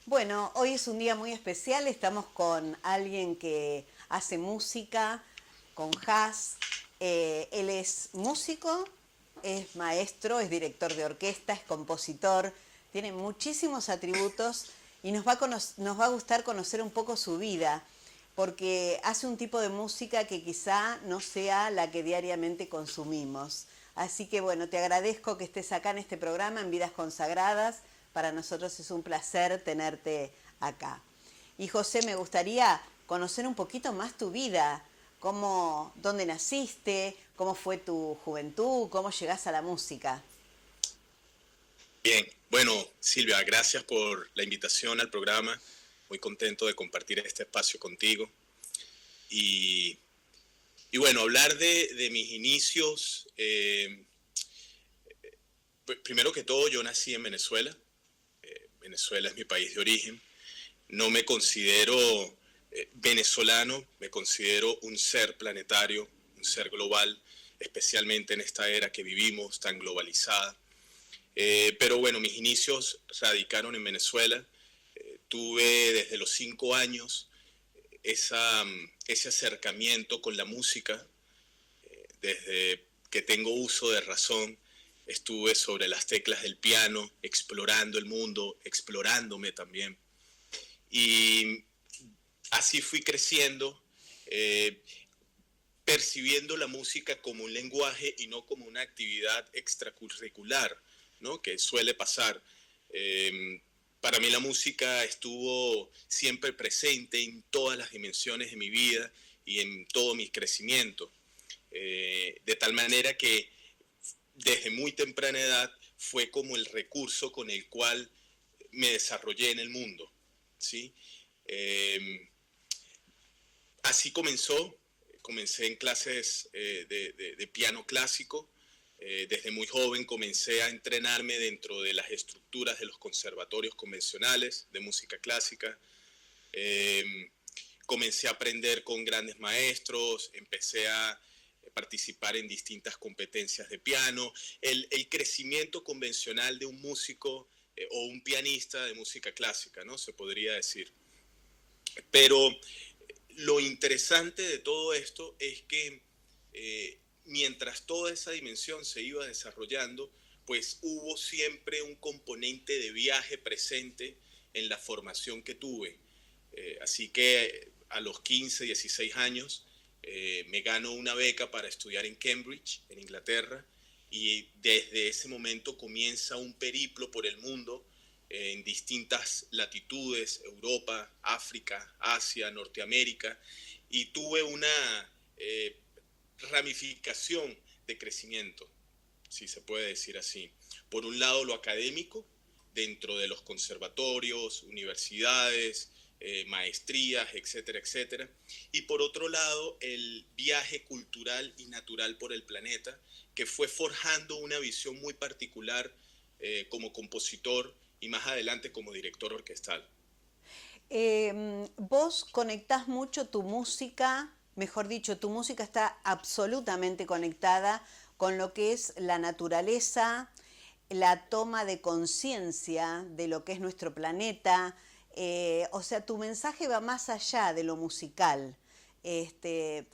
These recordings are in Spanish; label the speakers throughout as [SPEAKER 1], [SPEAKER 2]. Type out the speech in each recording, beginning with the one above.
[SPEAKER 1] Bueno, hoy es un día muy especial, estamos con alguien que hace música, con jazz. Él es músico, es maestro, es director de orquesta, es compositor, tiene muchísimos atributos y nos va a gustar conocer un poco su vida, porque hace un tipo de música que quizá no sea la que diariamente consumimos. Así que bueno, te agradezco que estés acá en este programa, en Vidas Consagradas. Para nosotros es un placer tenerte acá. Y José, me gustaría conocer un poquito más tu vida, dónde naciste, cómo fue tu juventud, cómo llegás a la música.
[SPEAKER 2] Bien, bueno, Silvia, gracias por la invitación al programa. Muy contento de compartir este espacio contigo. Y, y bueno, hablar de mis inicios. Primero que todo, yo nací en Venezuela. Venezuela es mi país de origen. No me considero venezolano, me considero un ser planetario, un ser global, especialmente en esta era que vivimos tan globalizada. Pero bueno, mis inicios radicaron en Venezuela. Tuve desde los 5 años ese acercamiento con la música. Desde que tengo uso de razón, estuve sobre las teclas del piano, explorando el mundo, explorándome también. Y así fui creciendo, eh, percibiendo la música como un lenguaje y no como una actividad extracurricular, ¿no? Que suele pasar. Eh, para mí la música estuvo siempre presente en todas las dimensiones de mi vida y en todo mi crecimiento. De tal manera que desde muy temprana edad fue como el recurso con el cual me desarrollé en el mundo, ¿sí? Eh, Así comenzó. Comencé en clases de piano clásico. Desde muy joven comencé a entrenarme dentro de las estructuras de los conservatorios convencionales de música clásica. Eh, Comencé a aprender con grandes maestros, empecé a participar en distintas competencias de piano. El crecimiento convencional de un músico o un pianista de música clásica, ¿no? Se podría decir. Pero lo interesante de todo esto es que mientras toda esa dimensión se iba desarrollando, pues hubo siempre un componente de viaje presente en la formación que tuve. Así que a los 15, 16 años me gano una beca para estudiar en Cambridge, en Inglaterra, y desde ese momento comienza un periplo por el mundo en distintas latitudes, Europa, África, Asia, Norteamérica, y tuve una ramificación de crecimiento, si se puede decir así. Por un lado, lo académico, dentro de los conservatorios, universidades, maestrías, etcétera, etcétera. Y por otro lado, el viaje cultural y natural por el planeta, que fue forjando una visión muy particular como compositor y más adelante como director orquestal.
[SPEAKER 1] Vos conectás mucho tu música, mejor dicho, tu música está absolutamente conectada con lo que es la naturaleza, la toma de conciencia de lo que es nuestro planeta. O sea, tu mensaje va más allá de lo musical. Este,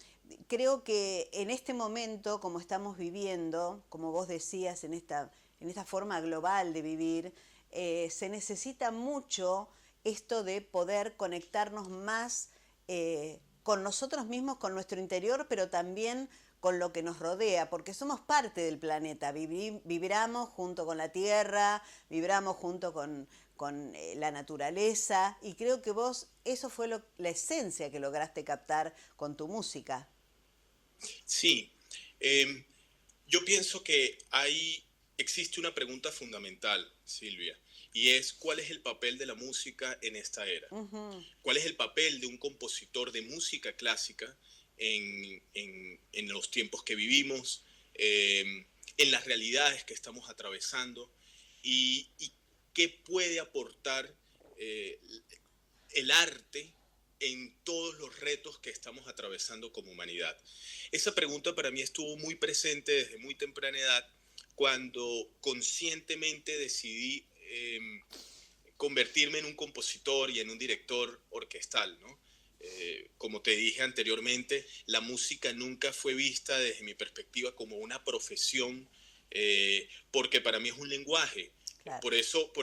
[SPEAKER 1] Creo que en este momento, como estamos viviendo, como vos decías, en esta forma global de vivir, se necesita mucho esto de poder conectarnos más con nosotros mismos, con nuestro interior, pero también con lo que nos rodea, porque somos parte del planeta, vibramos junto con la Tierra, vibramos junto con la naturaleza, y creo que vos, eso fue la esencia que lograste captar con tu música.
[SPEAKER 2] Sí, eh, yo pienso que existe una pregunta fundamental, Silvia, y es ¿cuál es el papel de la música en esta era?
[SPEAKER 1] Ujú.
[SPEAKER 2] ¿Cuál es el papel de un compositor de música clásica en los tiempos que vivimos, en las realidades que estamos atravesando y qué puede aportar eh, el arte en todos los retos que estamos atravesando como humanidad? Esa pregunta para mí estuvo muy presente desde muy temprana edad cuando conscientemente decidí convertirme en un compositor y en un director orquestal, ¿no? Como te dije anteriormente, la música nunca fue vista desde mi perspectiva como una profesión, porque para mí es un lenguaje.
[SPEAKER 1] Claro.
[SPEAKER 2] Por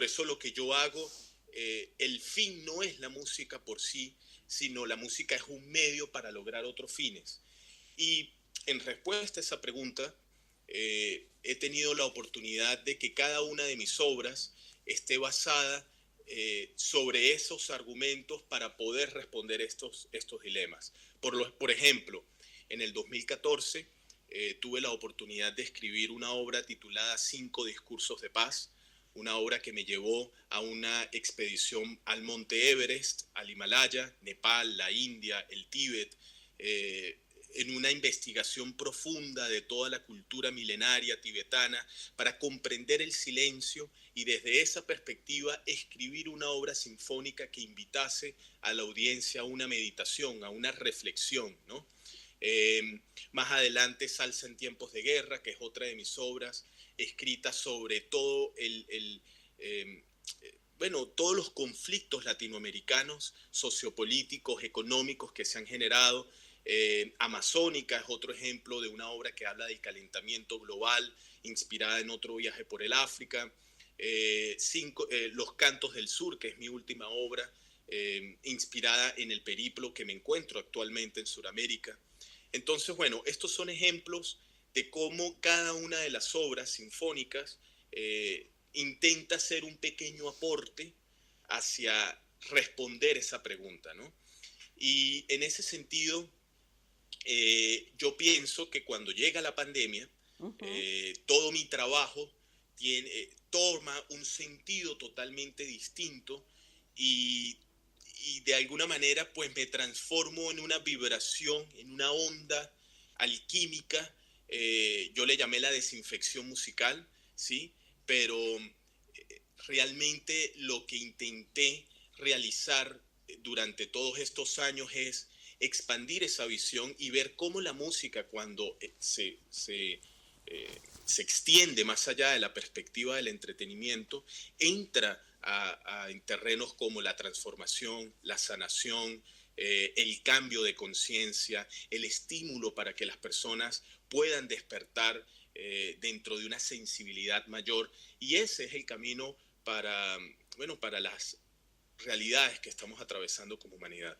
[SPEAKER 2] eso lo que yo hago, el fin no es la música por sí, sino la música es un medio para lograr otros fines. Y en respuesta a esa pregunta, he tenido la oportunidad de que cada una de mis obras esté basada sobre esos argumentos para poder responder estos dilemas. Por ejemplo, en el 2014 tuve la oportunidad de escribir una obra titulada Cinco Discursos de Paz, una obra que me llevó a una expedición al Monte Everest, al Himalaya, Nepal, la India, el Tíbet, en una investigación profunda de toda la cultura milenaria tibetana para comprender el silencio y desde esa perspectiva escribir una obra sinfónica que invitase a la audiencia a una meditación, a una reflexión, ¿no? Más adelante Salsa en tiempos de guerra, que es otra de mis obras, escrita sobre todo todos los conflictos latinoamericanos, sociopolíticos, económicos que se han generado. Amazónica es otro ejemplo de una obra que habla del calentamiento global, inspirada en otro viaje por el África. Los Cantos del Sur, que es mi última obra, inspirada en el periplo que me encuentro actualmente en Sudamérica. Entonces, bueno, estos son ejemplos de cómo cada una de las obras sinfónicas intenta hacer un pequeño aporte hacia responder esa pregunta, ¿no? Y en ese sentido, yo pienso que cuando llega la pandemia, todo mi trabajo toma un sentido totalmente distinto y de alguna manera pues me transformo en una vibración, en una onda alquímica. Yo le llamé la desinfección musical, ¿sí? Pero realmente lo que intenté realizar durante todos estos años es expandir esa visión y ver cómo la música cuando se extiende más allá de la perspectiva del entretenimiento, entra en terrenos como la transformación, la sanación, el cambio de conciencia, el estímulo para que las personas puedan despertar dentro de una sensibilidad mayor. Y ese es el camino para las realidades que estamos atravesando como humanidad.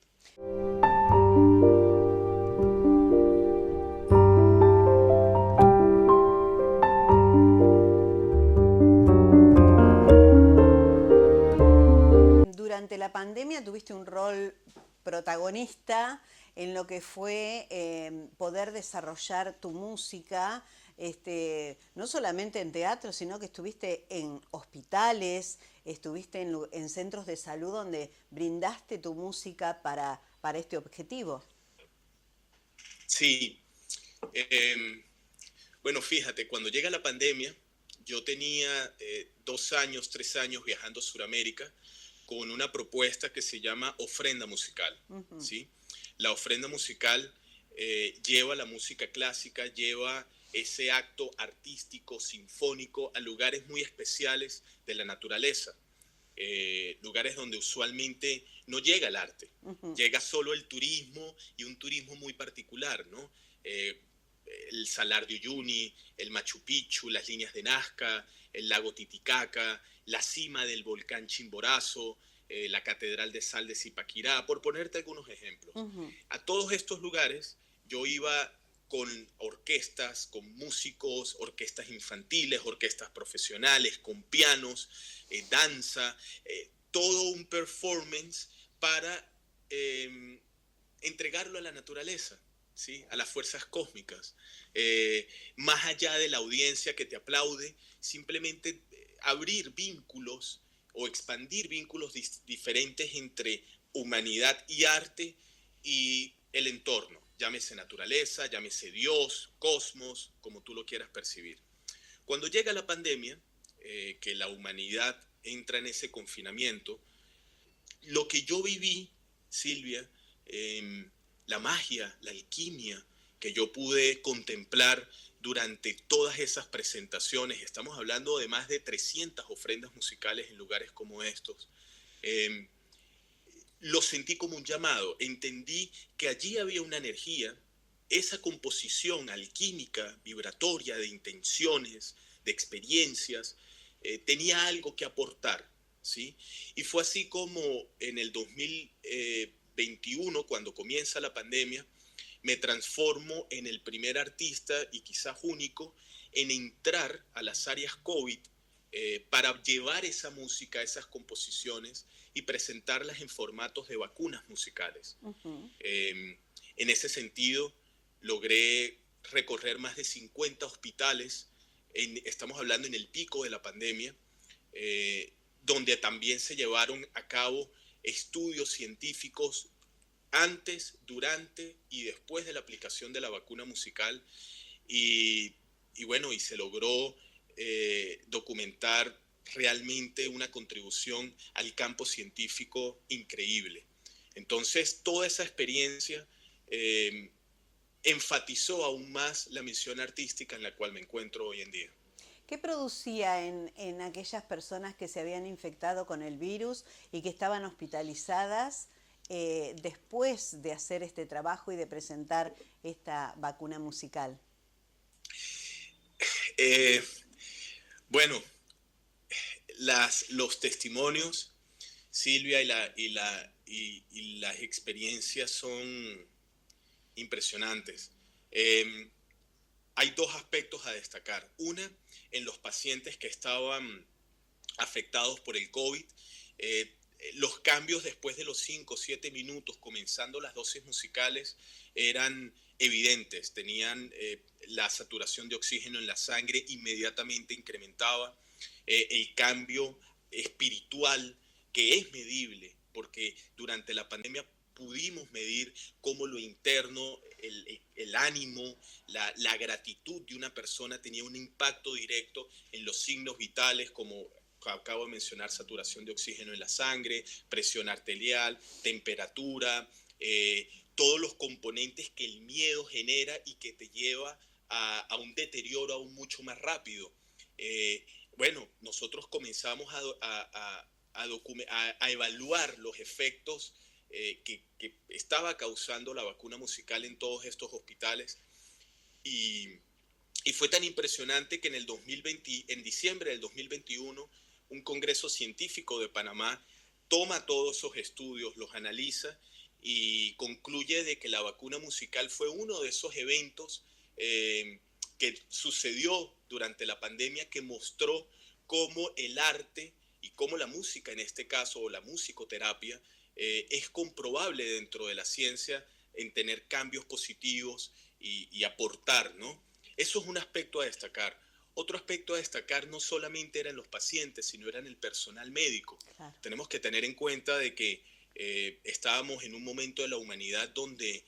[SPEAKER 1] Durante la pandemia tuviste un rol protagonista en lo que fue poder desarrollar tu música, no solamente en teatro, sino que estuviste en hospitales, estuviste en centros de salud donde brindaste tu música para este objetivo.
[SPEAKER 2] Sí, bueno, fíjate, cuando llega la pandemia, yo tenía 2 años, 3 años viajando a Sudamérica con una propuesta que se llama ofrenda musical, ¿sí? La ofrenda musical lleva la música clásica, lleva ese acto artístico, sinfónico, a lugares muy especiales de la naturaleza, lugares donde usualmente no llega el arte, llega solo el turismo y un turismo muy particular, ¿no? El Salar de Uyuni, el Machu Picchu, las líneas de Nazca, el lago Titicaca, la cima del volcán Chimborazo, la Catedral de Sal de Zipaquirá, por ponerte algunos ejemplos. A todos estos lugares yo iba con orquestas, con músicos, orquestas infantiles, orquestas profesionales, con pianos, danza, todo un performance para entregarlo a la naturaleza, ¿sí? A las fuerzas cósmicas. Más allá de la audiencia que te aplaude, simplemente abrir vínculos o expandir vínculos diferentes entre humanidad y arte y el entorno, llámese naturaleza, llámese Dios, cosmos, como tú lo quieras percibir. Cuando llega la pandemia, que la humanidad entra en ese confinamiento, lo que yo viví, Silvia, la magia, la alquimia, que yo pude contemplar durante todas esas presentaciones, estamos hablando de más de 300 ofrendas musicales en lugares como estos, eh, lo sentí como un llamado, entendí que allí había una energía, esa composición alquímica, vibratoria, de intenciones, de experiencias, tenía algo que aportar, ¿sí? Y fue así como en el 2021, cuando comienza la pandemia, me transformo en el primer artista y quizás único en entrar a las áreas COVID para llevar esa música, esas composiciones y presentarlas en formatos de vacunas musicales.
[SPEAKER 1] Ujú.
[SPEAKER 2] En ese sentido, logré recorrer más de 50 hospitales, estamos hablando en el pico de la pandemia, donde también se llevaron a cabo estudios científicos antes, durante y después de la aplicación de la vacuna musical y, y bueno, y se logró documentar realmente una contribución al campo científico increíble. Entonces, toda esa experiencia eh, enfatizó aún más la misión artística en la cual me encuentro hoy en día.
[SPEAKER 1] ¿Qué producía en aquellas personas que se habían infectado con el virus y que estaban hospitalizadas después de hacer este trabajo y de presentar esta vacuna musical?
[SPEAKER 2] Eh, bueno, los testimonios, Silvia, y las experiencias son impresionantes. Eh, Hay dos aspectos a destacar. Una, en los pacientes que estaban afectados por el COVID, los cambios después de los 5 o 7 minutos, comenzando las dosis musicales, eran evidentes. Tenían la saturación de oxígeno en la sangre inmediatamente incrementaba, el cambio espiritual, que es medible, porque durante la pandemia pudimos medir cómo lo interno, el ánimo, la gratitud de una persona tenía un impacto directo en los signos vitales como acabo de mencionar, saturación de oxígeno en la sangre, presión arterial, temperatura, todos los componentes que el miedo genera y que te lleva a un deterioro aún mucho más rápido. Bueno, nosotros comenzamos a evaluar los efectos que estaba causando la vacuna musical en todos estos hospitales y, y fue tan impresionante que en el 2020, en diciembre del 2021, un congreso científico de Panamá toma todos esos estudios, los analiza y concluye de que la vacuna musical fue uno de esos eventos que sucedió durante la pandemia que mostró cómo el arte y cómo la música en este caso, o la musicoterapia, es comprobable dentro de la ciencia en tener cambios positivos y aportar, ¿no? Eso es un aspecto a destacar. Otro aspecto a destacar no solamente eran los pacientes, sino eran el personal médico.
[SPEAKER 1] Claro.
[SPEAKER 2] Tenemos que tener en cuenta de que estábamos en un momento de la humanidad donde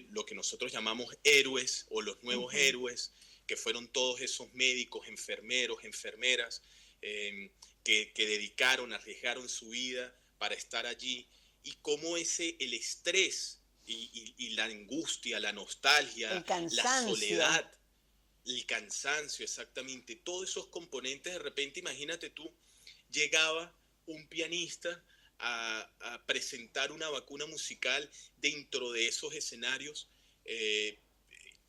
[SPEAKER 2] lo que nosotros llamamos héroes o los nuevos héroes, que fueron todos esos médicos, enfermeros, enfermeras, que dedicaron, arriesgaron su vida para estar allí, y cómo el estrés y la angustia, la nostalgia,
[SPEAKER 1] El
[SPEAKER 2] la
[SPEAKER 1] cansancio.
[SPEAKER 2] soledad, el cansancio, exactamente, todos esos componentes, de repente, imagínate tú, llegaba un pianista a presentar una vacuna musical dentro de esos escenarios, eh,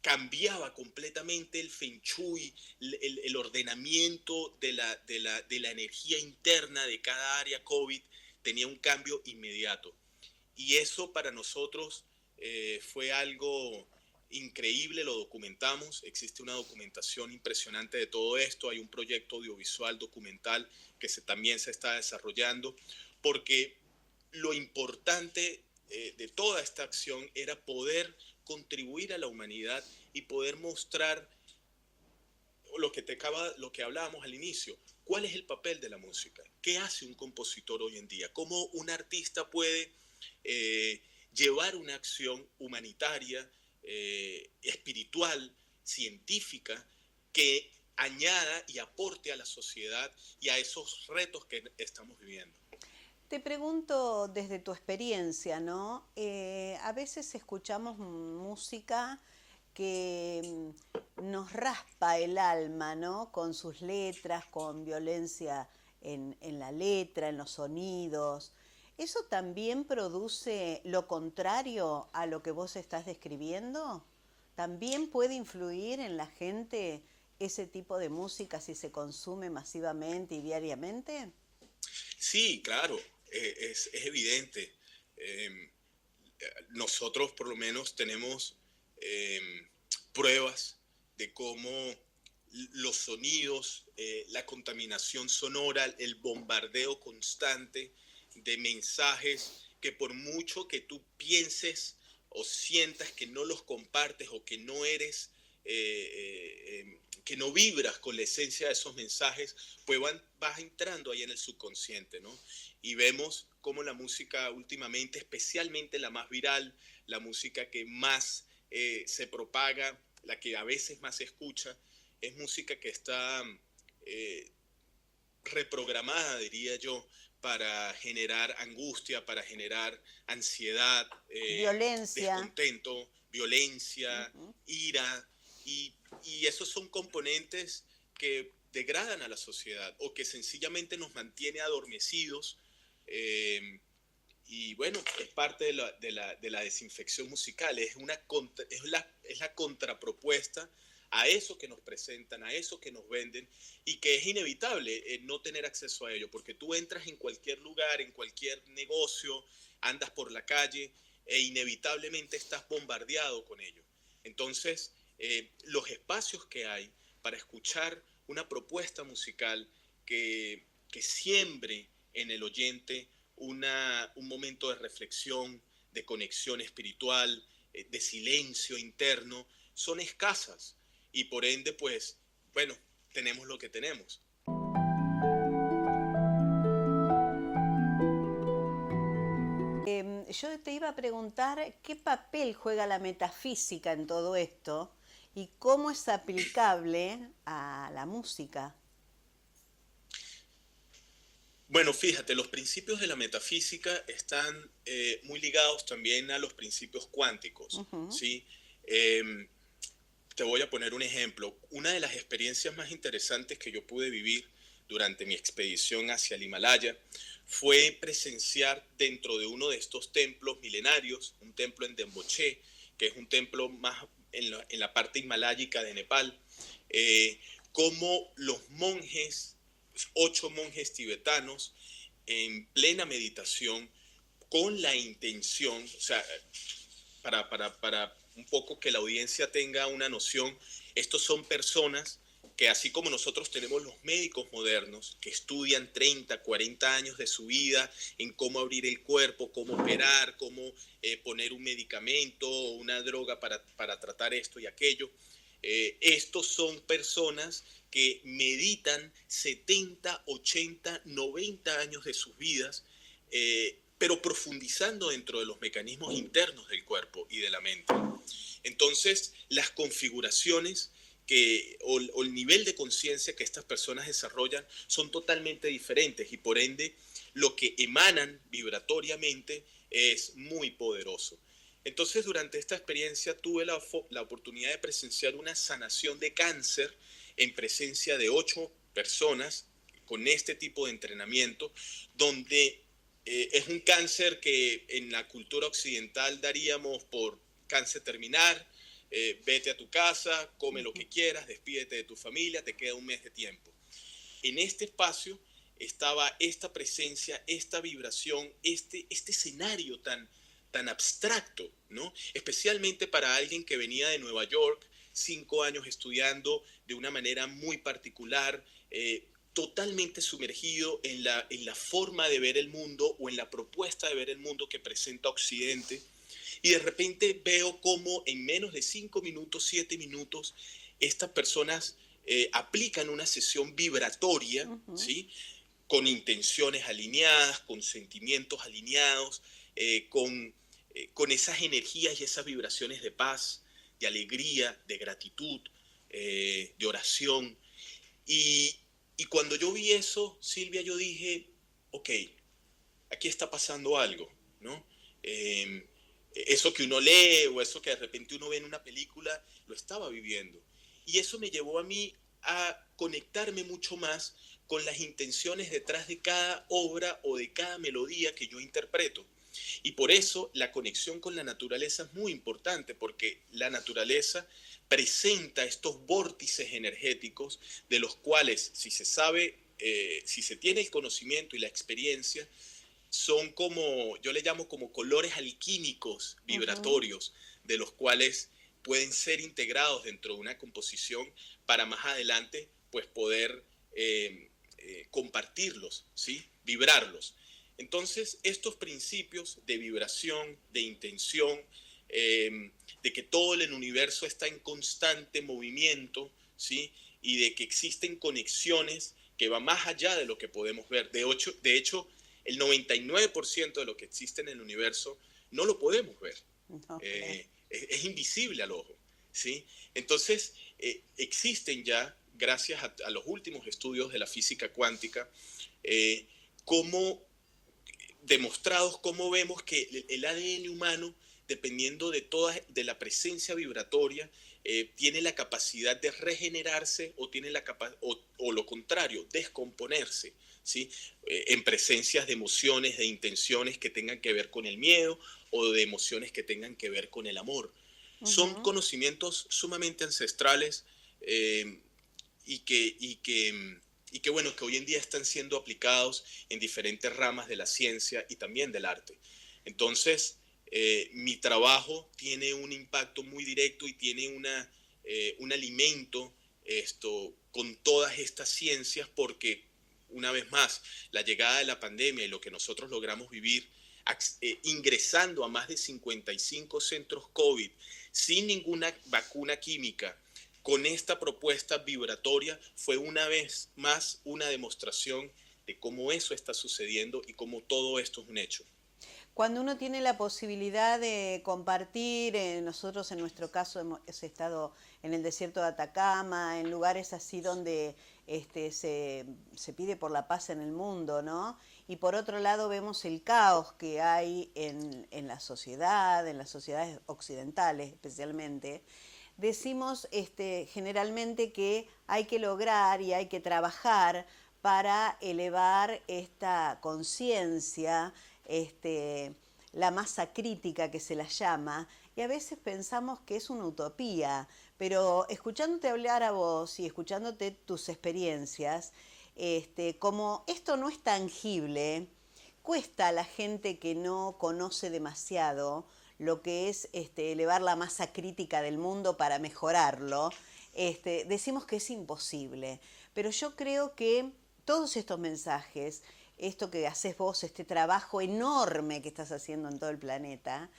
[SPEAKER 2] cambiaba completamente el feng shui, el ordenamiento de la energía interna de cada área COVID, tenía un cambio inmediato. Y eso para nosotros fue algo increíble, lo documentamos, existe una documentación impresionante de todo esto, hay un proyecto audiovisual documental que también se está desarrollando, porque lo importante de toda esta acción era poder contribuir a la humanidad y poder mostrar lo que hablábamos al inicio. ¿Cuál es el papel de la música? ¿Qué hace un compositor hoy en día? ¿Cómo un artista puede eh, llevar una acción humanitaria, espiritual, científica, que añada y aporte a la sociedad y a esos retos que estamos viviendo?
[SPEAKER 1] Te pregunto desde tu experiencia, ¿no? A veces escuchamos música que nos raspa el alma, ¿no? Con sus letras, con violencia en la letra, en los sonidos. ¿Eso también produce lo contrario a lo que vos estás describiendo? ¿También puede influir en la gente ese tipo de música si se consume masivamente y diariamente?
[SPEAKER 2] Sí, claro, es evidente. Eh, Nosotros por lo menos tenemos pruebas de cómo los sonidos, la contaminación sonora, el bombardeo constante de mensajes que por mucho que tú pienses o sientas que no los compartes o que no eres, que no vibras con la esencia de esos mensajes, pues vas entrando ahí en el subconsciente, ¿no? Y vemos cómo la música últimamente, especialmente la más viral, la música que más se propaga, la que a veces más se escucha, es música que está eh, reprogramada, diría yo, para generar angustia, para generar ansiedad,
[SPEAKER 1] Violencia.
[SPEAKER 2] descontento, violencia,
[SPEAKER 1] Ujú.
[SPEAKER 2] ira, y esos son componentes que degradan a la sociedad o que sencillamente nos mantiene adormecidos. eh, y bueno, es parte de la desinfección musical, es la contrapropuesta a eso que nos presentan, a eso que nos venden, y que es inevitable no tener acceso a ello, porque tú entras en cualquier lugar, en cualquier negocio, andas por la calle e inevitablemente estás bombardeado con ello. Entonces, los espacios que hay para escuchar una propuesta musical que siembre en el oyente un momento de reflexión, de conexión espiritual, de silencio interno, son escasas y por ende, pues, bueno, tenemos lo que tenemos.
[SPEAKER 1] Yo te iba a preguntar qué papel juega la metafísica en todo esto y cómo es aplicable a la música.
[SPEAKER 2] Bueno, fíjate, los principios de la metafísica están muy ligados también a los principios cuánticos,
[SPEAKER 1] Ujú.
[SPEAKER 2] ¿sí? Te voy a poner un ejemplo. Una de las experiencias más interesantes que yo pude vivir durante mi expedición hacia el Himalaya fue presenciar dentro de uno de estos templos milenarios, un templo en Demboché, que es un templo más en la parte himaláyica de Nepal, eh, cómo los monjes, 8 monjes tibetanos, en plena meditación, con la intención, o sea, para un poco que la audiencia tenga una noción, estos son personas que así como nosotros tenemos los médicos modernos que estudian 30, 40 años de su vida en cómo abrir el cuerpo, cómo operar, cómo poner un medicamento o una droga para tratar esto y aquello, estos son personas que meditan 70, 80, 90 años de sus vidas, pero profundizando dentro de los mecanismos internos del cuerpo y de la mente. Entonces, las configuraciones o el nivel de conciencia que estas personas desarrollan son totalmente diferentes y por ende lo que emanan vibratoriamente es muy poderoso. Entonces, durante esta experiencia tuve la oportunidad de presenciar una sanación de cáncer en presencia de 8 personas con este tipo de entrenamiento, donde es un cáncer que en la cultura occidental daríamos por cáncer terminal, vete a tu casa, come lo que quieras, despídete de tu familia, te queda un mes de tiempo. En este espacio estaba esta presencia, esta vibración, este escenario tan abstracto, ¿no? Especialmente para alguien que venía de Nueva York, 5 años estudiando de una manera muy particular, totalmente sumergido en la forma de ver el mundo o en la propuesta de ver el mundo que presenta Occidente. Y de repente veo cómo en menos de 5 minutos, 7 minutos, estas personas aplican una sesión vibratoria,
[SPEAKER 1] Ujú.
[SPEAKER 2] ¿sí? Con intenciones alineadas, con sentimientos alineados, con esas energías y esas vibraciones de paz, de alegría, de gratitud, de oración. Y, y cuando yo vi eso, Silvia, yo dije, ok, aquí está pasando algo, ¿no? Eh, eso que uno lee o eso que de repente uno ve en una película, lo estaba viviendo. Y eso me llevó a mí a conectarme mucho más con las intenciones detrás de cada obra o de cada melodía que yo interpreto. Y por eso la conexión con la naturaleza es muy importante, porque la naturaleza presenta estos vórtices energéticos de los cuales, si se sabe, si se tiene el conocimiento y la experiencia, son como, yo le llamo como colores alquímicos
[SPEAKER 1] Ujú.
[SPEAKER 2] vibratorios, de los cuales pueden ser integrados dentro de una composición para más adelante pues poder compartirlos, ¿sí? Vibrarlos. Entonces, estos principios de vibración, de intención, de que todo el universo está en constante movimiento, ¿sí? Y de que existen conexiones que van más allá de lo que podemos ver. De hecho el 99% de lo que existe en el universo no lo podemos ver.
[SPEAKER 1] Ok.
[SPEAKER 2] Es invisible al ojo, ¿sí? Entonces, existen ya, gracias a los últimos estudios de la física cuántica, eh, cómo demostrados cómo vemos que el ADN humano, dependiendo de la presencia vibratoria, tiene la capacidad de regenerarse o tiene o lo contrario, descomponerse, ¿sí? En presencias de emociones, de intenciones que tengan que ver con el miedo o de emociones que tengan que ver con el amor. Son
[SPEAKER 1] Ujú.
[SPEAKER 2] conocimientos sumamente ancestrales, eh, y que, y que, y que, bueno, que hoy en día están siendo aplicados en diferentes ramas de la ciencia y también del arte. Entonces, mi trabajo tiene un impacto muy directo y tiene un alimento con todas estas ciencias porque, una vez más, la llegada de la pandemia y lo que nosotros logramos vivir ingresando a más de 55 centros COVID sin ninguna vacuna química, con esta propuesta vibratoria, fue una vez más una demostración de cómo eso está sucediendo y cómo todo esto es un hecho.
[SPEAKER 1] Cuando uno tiene la posibilidad de compartir, nosotros en nuestro caso hemos estado en el desierto de Atacama, en lugares así donde se pide por la paz en el mundo, ¿no? Y por otro lado vemos el caos que hay en la sociedad, en las sociedades occidentales especialmente. Decimos generalmente que hay que lograr y hay que trabajar para elevar esta conciencia, la masa crítica que se la llama, y a veces pensamos que es una utopía, pero escuchándote hablar a vos y escuchándote tus experiencias, como esto no es tangible, cuesta a la gente que no conoce demasiado lo que es elevar la masa crítica del mundo para mejorarlo, decimos que es imposible. Pero yo creo que todos estos mensajes, esto que haces vos, este trabajo enorme que estás haciendo en todo el planeta,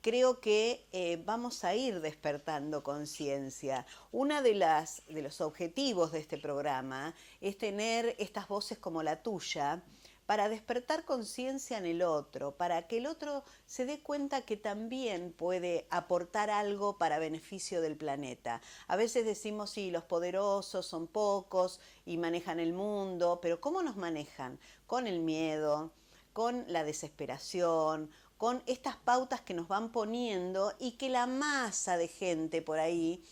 [SPEAKER 1] creo que vamos a ir despertando conciencia. Uno de los objetivos de este programa es tener estas voces como la tuya, para despertar conciencia en el otro, para que el otro se dé cuenta que también puede aportar algo para beneficio del planeta. A veces decimos, sí, los poderosos son pocos y manejan el mundo, pero ¿cómo nos manejan? Con el miedo, con la desesperación, con estas pautas que nos van poniendo y que la masa de gente por ahí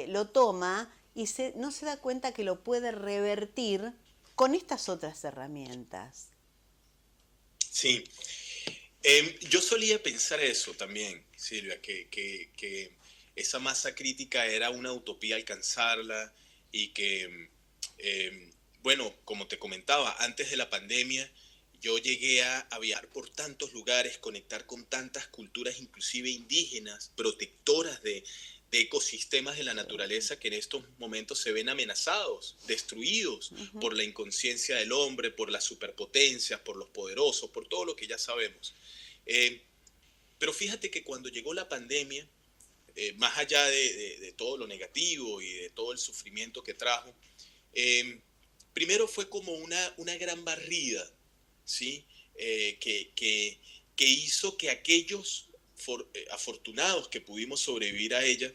[SPEAKER 1] lo toma y no se da cuenta que lo puede revertir con estas otras herramientas.
[SPEAKER 2] Sí, yo solía pensar eso también, Silvia, que esa masa crítica era una utopía alcanzarla y que, eh, bueno, como te comentaba, antes de la pandemia yo llegué a viajar por tantos lugares, conectar con tantas culturas, inclusive indígenas, protectoras de ecosistemas de la naturaleza que en estos momentos se ven amenazados, destruidos
[SPEAKER 1] Ujú.
[SPEAKER 2] por la inconsciencia del hombre, por las superpotencias, por los poderosos, por todo lo que ya sabemos. Eh, pero fíjate que cuando llegó la pandemia, más allá de todo lo negativo y de todo el sufrimiento que trajo, eh, primero fue como una gran barrida, ¿sí? Que hizo que aquellos afortunados que pudimos sobrevivir a ella,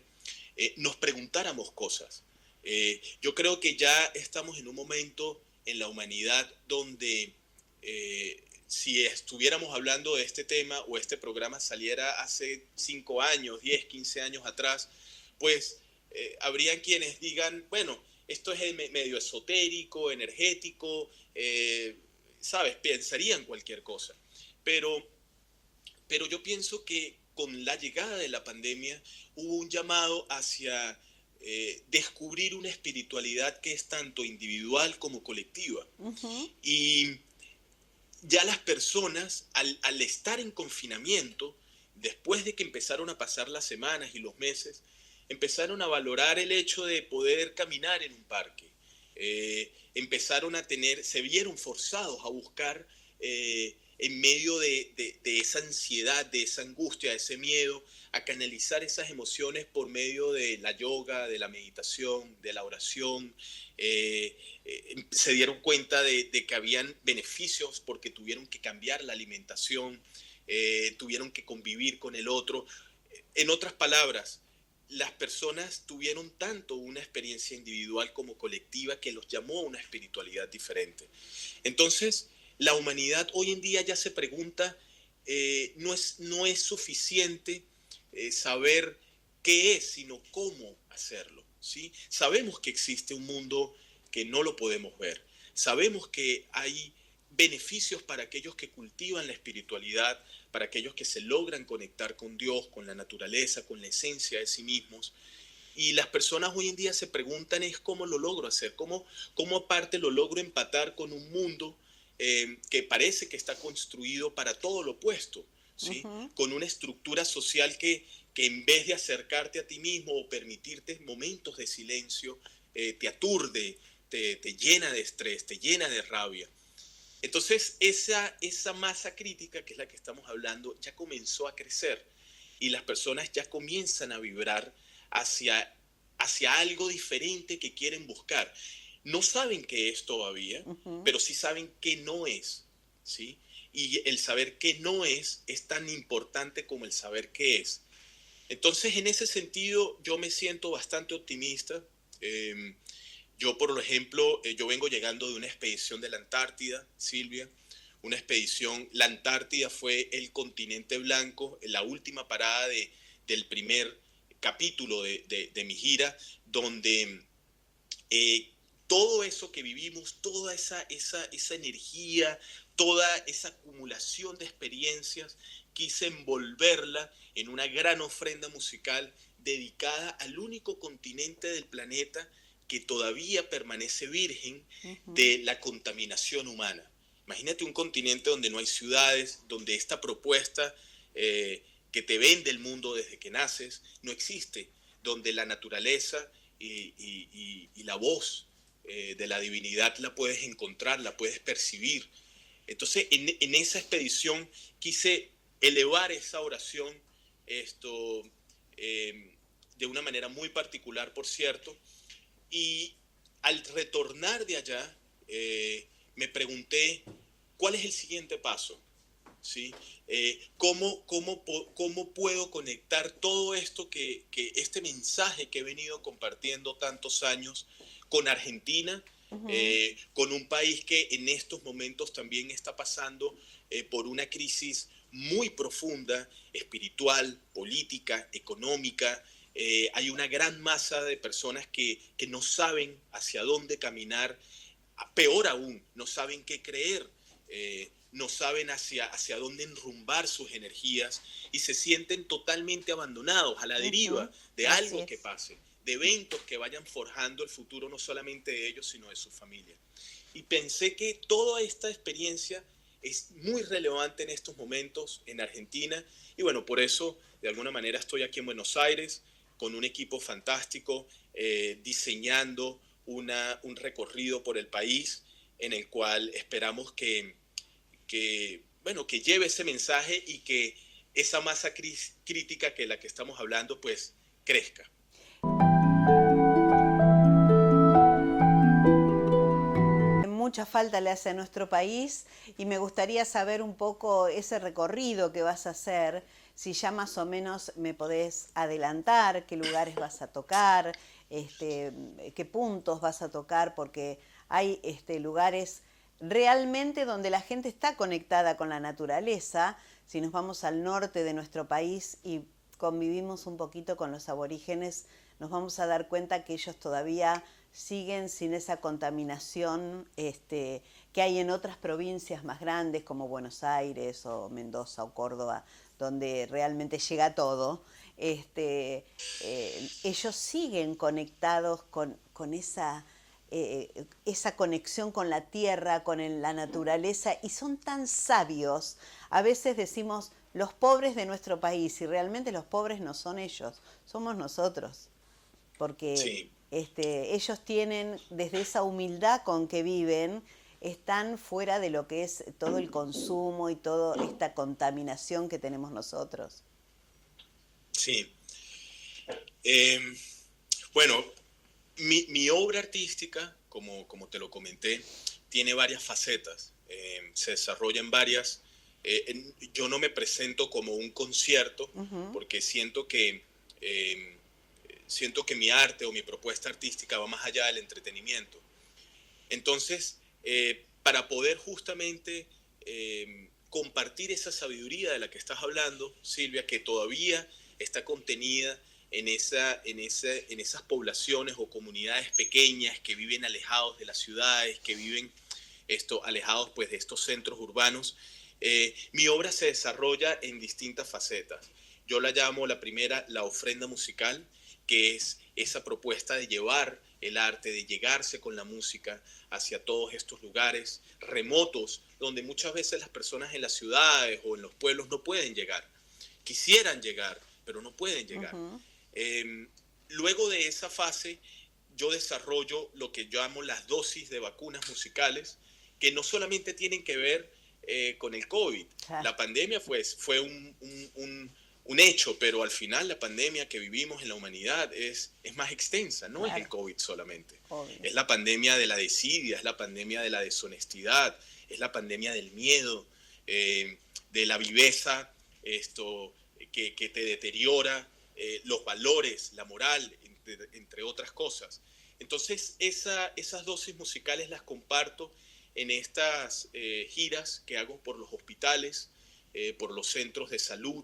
[SPEAKER 2] nos preguntáramos cosas. Yo creo que ya estamos en un momento en la humanidad donde si estuviéramos hablando de este tema o este programa saliera hace 5 años, 10, 15 años atrás, pues habrían quienes digan, bueno, esto es medio esotérico, energético, ¿sabes? Pensarían cualquier cosa. Pero, pero yo pienso que con la llegada de la pandemia hubo un llamado hacia descubrir una espiritualidad que es tanto individual como colectiva.
[SPEAKER 1] Ujú.
[SPEAKER 2] Y ya las personas, al estar en confinamiento, después de que empezaron a pasar las semanas y los meses, empezaron a valorar el hecho de poder caminar en un parque. Empezaron a tener, se vieron forzados a buscar en medio de esa ansiedad, de esa angustia, de ese miedo, a canalizar esas emociones por medio de la yoga, de la meditación, de la oración. Se dieron cuenta de que habían beneficios porque tuvieron que cambiar la alimentación, tuvieron que convivir con el otro. En otras palabras, las personas tuvieron tanto una experiencia individual como colectiva que los llamó a una espiritualidad diferente. Entonces, la humanidad hoy en día ya se pregunta, no es suficiente saber qué es, sino cómo hacerlo, ¿sí? Sabemos que existe un mundo que no lo podemos ver. Sabemos que hay beneficios para aquellos que cultivan la espiritualidad, para aquellos que se logran conectar con Dios, con la naturaleza, con la esencia de sí mismos. Y las personas hoy en día se preguntan es cómo lo logro hacer, cómo aparte lo logro empatar con un mundo que parece que está construido para todo lo opuesto, ¿sí?
[SPEAKER 1] Ujú.
[SPEAKER 2] Con una estructura social que en vez de acercarte a ti mismo o permitirte momentos de silencio, te aturde, te llena de estrés, te llena de rabia. Entonces, esa masa crítica, que es la que estamos hablando, ya comenzó a crecer y las personas ya comienzan a vibrar hacia, hacia algo diferente que quieren buscar. No saben qué es todavía,
[SPEAKER 1] Ujú.
[SPEAKER 2] pero sí saben qué no es, ¿sí? Y el saber qué no es tan importante como el saber qué es. Entonces, en ese sentido, yo me siento bastante optimista. Eh, yo, por ejemplo, yo vengo llegando de una expedición de la Antártida, Silvia, una expedición, la Antártida fue el continente blanco, la última parada del primer capítulo de mi gira, donde eh, todo eso que vivimos, toda esa energía, toda esa acumulación de experiencias, quise envolverla en una gran ofrenda musical dedicada al único continente del planeta que todavía permanece virgen
[SPEAKER 1] Ujú.
[SPEAKER 2] de la contaminación humana. Imagínate un continente donde no hay ciudades, donde esta propuesta que te vende el mundo desde que naces no existe, donde la naturaleza y la voz de la divinidad la puedes encontrar, la puedes percibir. Entonces, en esa expedición quise elevar esa oración esto, de una manera muy particular, por cierto, y al retornar de allá, me pregunté, ¿cuál es el siguiente paso? ¿Sí? ¿Cómo puedo conectar todo esto este mensaje que he venido compartiendo tantos años con Argentina,
[SPEAKER 1] Ujú.
[SPEAKER 2] con un país que en estos momentos también está pasando por una crisis muy profunda, espiritual, política, económica? Hay una gran masa de personas que no saben hacia dónde caminar, peor aún, no saben qué creer, no saben hacia dónde enrumbar sus energías y se sienten totalmente abandonados a la
[SPEAKER 1] Ujú.
[SPEAKER 2] deriva de
[SPEAKER 1] Así
[SPEAKER 2] algo que
[SPEAKER 1] es.
[SPEAKER 2] pase, de eventos que vayan forjando el futuro no solamente de ellos, sino de su familia. Y pensé que toda esta experiencia es muy relevante en estos momentos en Argentina y bueno, por eso de alguna manera estoy aquí en Buenos Aires con un equipo fantástico, diseñando un recorrido por el país en el cual esperamos bueno, que lleve ese mensaje y que esa masa crítica que la que estamos hablando pues crezca.
[SPEAKER 1] Mucha falta le hace a nuestro país y me gustaría saber un poco ese recorrido que vas a hacer, si ya más o menos me podés adelantar qué lugares vas a tocar, qué puntos vas a tocar, porque hay lugares realmente donde la gente está conectada con la naturaleza. Si nos vamos al norte de nuestro país y convivimos un poquito con los aborígenes, nos vamos a dar cuenta que ellos todavía siguen sin esa contaminación que hay en otras provincias más grandes como Buenos Aires o Mendoza o Córdoba, donde realmente llega todo. Ellos siguen conectados con esa conexión con la tierra, con la naturaleza, y son tan sabios. A veces decimos los pobres de nuestro país, y realmente los pobres no son ellos, somos nosotros, porque
[SPEAKER 2] Sí,
[SPEAKER 1] ellos tienen, desde esa humildad con que viven, están fuera de lo que es todo el consumo y toda esta contaminación que tenemos nosotros.
[SPEAKER 2] sí. Em, bueno, mi obra artística, como te lo comenté, tiene varias facetas. Se desarrolla en varias. Yo no me presento como un concierto
[SPEAKER 1] Ujú.
[SPEAKER 2] porque eh, siento que mi arte o mi propuesta artística va más allá del entretenimiento. Entonces, para poder justamente compartir esa sabiduría de la que estás hablando, Silvia, que todavía está contenida en esas poblaciones o comunidades pequeñas que viven alejados de las ciudades, que viven alejados pues, de estos centros urbanos, mi obra se desarrolla en distintas facetas. Yo la llamo la primera la ofrenda musical, que es esa propuesta de llevar el arte, de llegarse con la música hacia todos estos lugares remotos, donde muchas veces las personas en las ciudades o en los pueblos no pueden llegar. Quisieran llegar, pero no pueden llegar.
[SPEAKER 1] Ujú.
[SPEAKER 2] Eh, Luego de esa fase, yo desarrollo lo que llamo las dosis de vacunas musicales, que no solamente tienen que ver con el COVID.
[SPEAKER 1] Claro,
[SPEAKER 2] La pandemia fue un hecho, pero al final la pandemia que vivimos en la humanidad es más extensa, no es el
[SPEAKER 1] claro,
[SPEAKER 2] COVID solamente.
[SPEAKER 1] obvio.
[SPEAKER 2] Es la pandemia de la desidia, es la pandemia de la deshonestidad, es la pandemia del miedo, de la viveza que te deteriora los valores, la moral, entre otras cosas. Entonces, esas dosis musicales las comparto en estas giras que hago por los hospitales, por los centros de salud,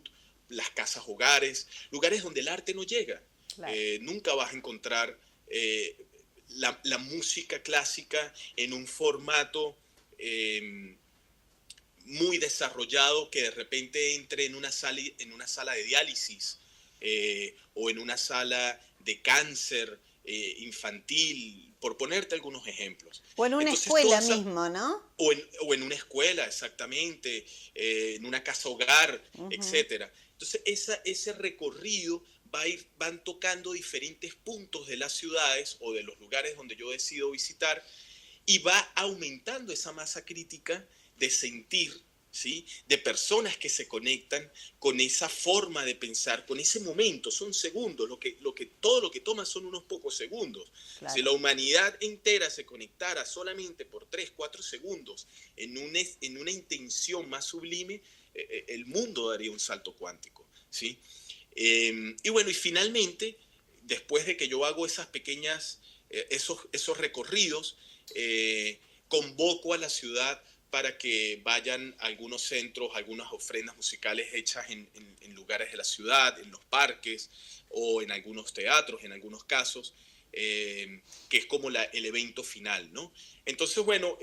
[SPEAKER 2] las casas hogares, lugares donde el arte no llega.
[SPEAKER 1] Claro.
[SPEAKER 2] Nunca vas a encontrar la música clásica en un formato muy desarrollado que de repente entre en una sala de diálisis o en una sala de cáncer infantil, por ponerte algunos ejemplos.
[SPEAKER 1] O en una
[SPEAKER 2] Entonces,
[SPEAKER 1] escuela
[SPEAKER 2] toda esa,
[SPEAKER 1] mismo, ¿no?
[SPEAKER 2] o en una escuela, exactamente, en una casa hogar,
[SPEAKER 1] Ujú.
[SPEAKER 2] etcétera. Entonces, ese recorrido van tocando diferentes puntos de las ciudades o de los lugares donde yo decido visitar y va aumentando esa masa crítica de sentir, ¿sí? De personas que se conectan con esa forma de pensar, con ese momento, son segundos, todo lo que toma son unos pocos segundos. Si
[SPEAKER 1] Claro.
[SPEAKER 2] la humanidad entera se conectara solamente por 3 4 segundos en una intención más sublime, el mundo daría un salto cuántico, ¿sí? Y bueno, y finalmente, después de que yo hago esas pequeñas, esos recorridos, convoco a la ciudad para que vayan a algunos centros, algunas ofrendas musicales hechas en lugares de la ciudad, en los parques o en algunos teatros, en algunos casos, que es como el evento final, ¿no? Entonces, bueno,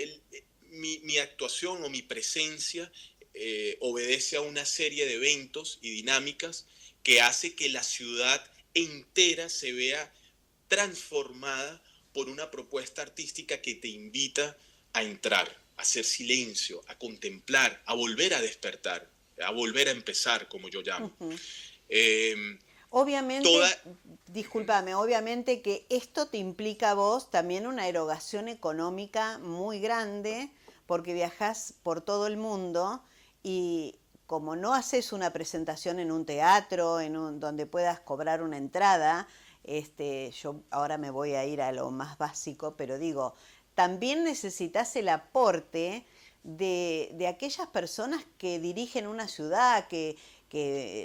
[SPEAKER 2] mi actuación o mi presencia obedece a una serie de eventos y dinámicas que hace que la ciudad entera se vea transformada por una propuesta artística que te invita a entrar, a hacer silencio, a contemplar, a volver a despertar, a volver a empezar, como yo llamo.
[SPEAKER 1] Ujú.
[SPEAKER 2] Eh,
[SPEAKER 1] Obviamente,
[SPEAKER 2] toda...
[SPEAKER 1] discúlpame, obviamente que esto te implica a vos también una erogación económica muy grande, porque viajás por todo el mundo y como no haces una presentación en un teatro, donde puedas cobrar una entrada, yo ahora me voy a ir a lo más básico, pero digo, también necesitas el aporte de aquellas personas que dirigen una ciudad, que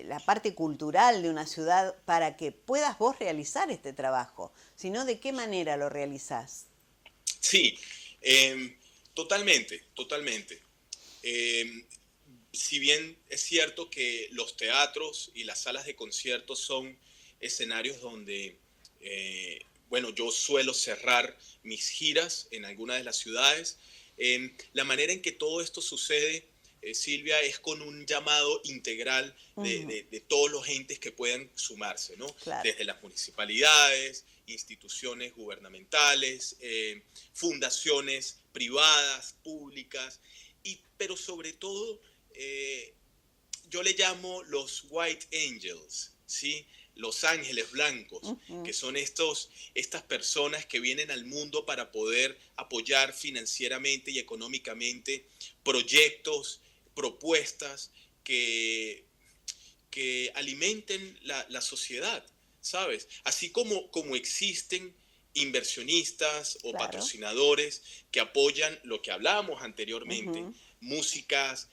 [SPEAKER 1] la parte cultural de una ciudad, para que puedas vos realizar este trabajo, sino de qué manera lo realizás.
[SPEAKER 2] Sí, eh, Totalmente, totalmente. Eh, si bien es cierto que los teatros y las salas de conciertos son escenarios donde, bueno, yo suelo cerrar mis giras en algunas de las ciudades, la manera en que todo esto sucede, Silvia, es con un llamado integral
[SPEAKER 1] Ujú,
[SPEAKER 2] de todos los entes que puedan sumarse, ¿no?
[SPEAKER 1] claro,
[SPEAKER 2] Desde las municipalidades, instituciones gubernamentales, fundaciones privadas, públicas, pero sobre todo eh, yo le llamo los White Angels, ¿sí? Los ángeles blancos,
[SPEAKER 1] ujú,
[SPEAKER 2] que son estas personas que vienen al mundo para poder apoyar financieramente y económicamente proyectos, propuestas que, que alimenten la sociedad, ¿sabes? Así como existen inversionistas o
[SPEAKER 1] claro,
[SPEAKER 2] patrocinadores que apoyan lo que hablábamos anteriormente,
[SPEAKER 1] ujú,
[SPEAKER 2] músicas,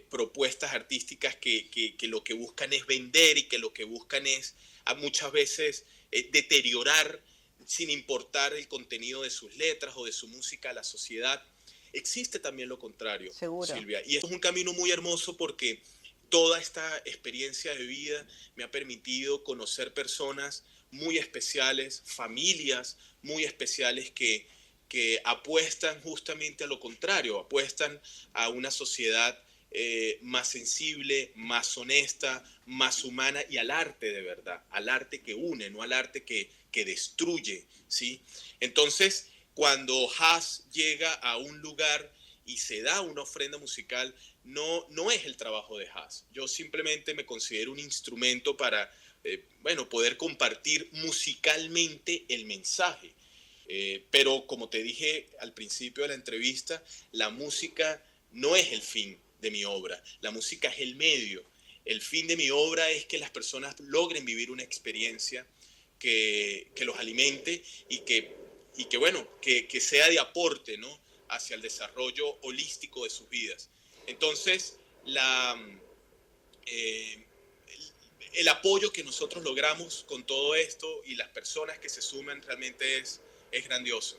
[SPEAKER 2] propuestas artísticas que lo que buscan es vender y que lo que buscan es muchas veces deteriorar sin importar el contenido de sus letras o de su música a la sociedad. Existe también lo contrario,
[SPEAKER 1] seguro.
[SPEAKER 2] Silvia, y esto es un camino muy hermoso porque toda esta experiencia de vida me ha permitido conocer personas muy especiales, familias muy especiales que apuestan justamente a lo contrario, apuestan a una sociedad más sensible, más honesta, más humana y al arte de verdad, al arte que une, no al arte que destruye, ¿sí? Entonces, cuando Haas llega a un lugar y se da una ofrenda musical, no es el trabajo de Haas. Yo simplemente me considero un instrumento para, bueno, poder compartir musicalmente el mensaje. Pero como te dije al principio de la entrevista, la música no es el fin de mi obra, la música es el medio. El fin de mi obra es que las personas logren vivir una experiencia que los alimente y que bueno, que sea de aporte, ¿no? Hacia el desarrollo holístico de sus vidas. Entonces, eh, el apoyo que nosotros logramos con todo esto y las personas que se suman realmente es grandioso.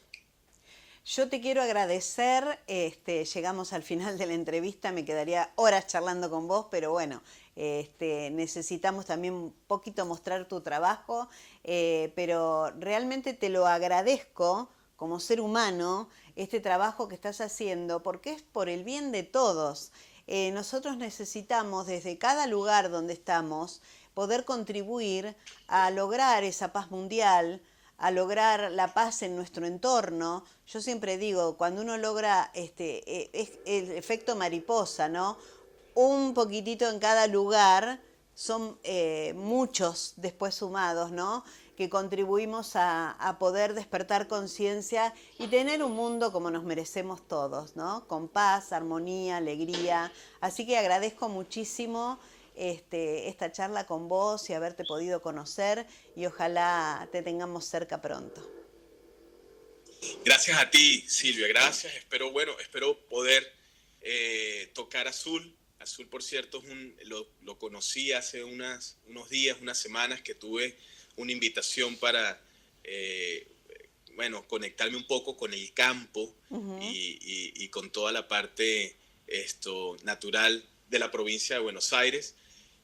[SPEAKER 1] Yo te quiero agradecer, llegamos al final de la entrevista, me quedaría horas charlando con vos, pero bueno, necesitamos también un poquito mostrar tu trabajo, pero realmente te lo agradezco como ser humano, este trabajo que estás haciendo, porque es por el bien de todos. Nosotros necesitamos desde cada lugar donde estamos poder contribuir a lograr esa paz mundial, a lograr la paz en nuestro entorno. Yo siempre digo, cuando uno logra es el efecto mariposa, ¿no? Un poquitito en cada lugar, son muchos después sumados, ¿no? Que contribuimos a poder despertar conciencia y tener un mundo como nos merecemos todos, ¿no? Con paz, armonía, alegría. Así que agradezco muchísimo esta charla con vos y haberte podido conocer y ojalá te tengamos cerca pronto.
[SPEAKER 2] Gracias a ti, Silvia, gracias. Espero poder tocar Azul. Azul, por cierto, lo conocí hace unos días, unas semanas que tuve una invitación para, eh, bueno, conectarme un poco con el campo
[SPEAKER 1] Ujú.
[SPEAKER 2] y con toda la parte natural de la provincia de Buenos Aires.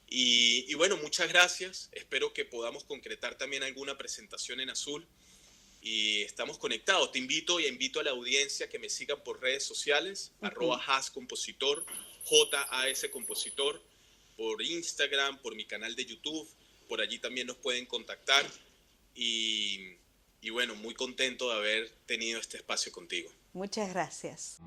[SPEAKER 2] Y bueno, muchas gracias. Espero que podamos concretar también alguna presentación en Azul y estamos conectados. Te invito y invito a la audiencia que me sigan por redes sociales,
[SPEAKER 1] Ujú.
[SPEAKER 2] @hascompositor, JAS Compositor, por Instagram, por mi canal de YouTube, por allí también nos pueden contactar y, y bueno, muy contento de haber tenido este espacio contigo.
[SPEAKER 1] Muchas gracias.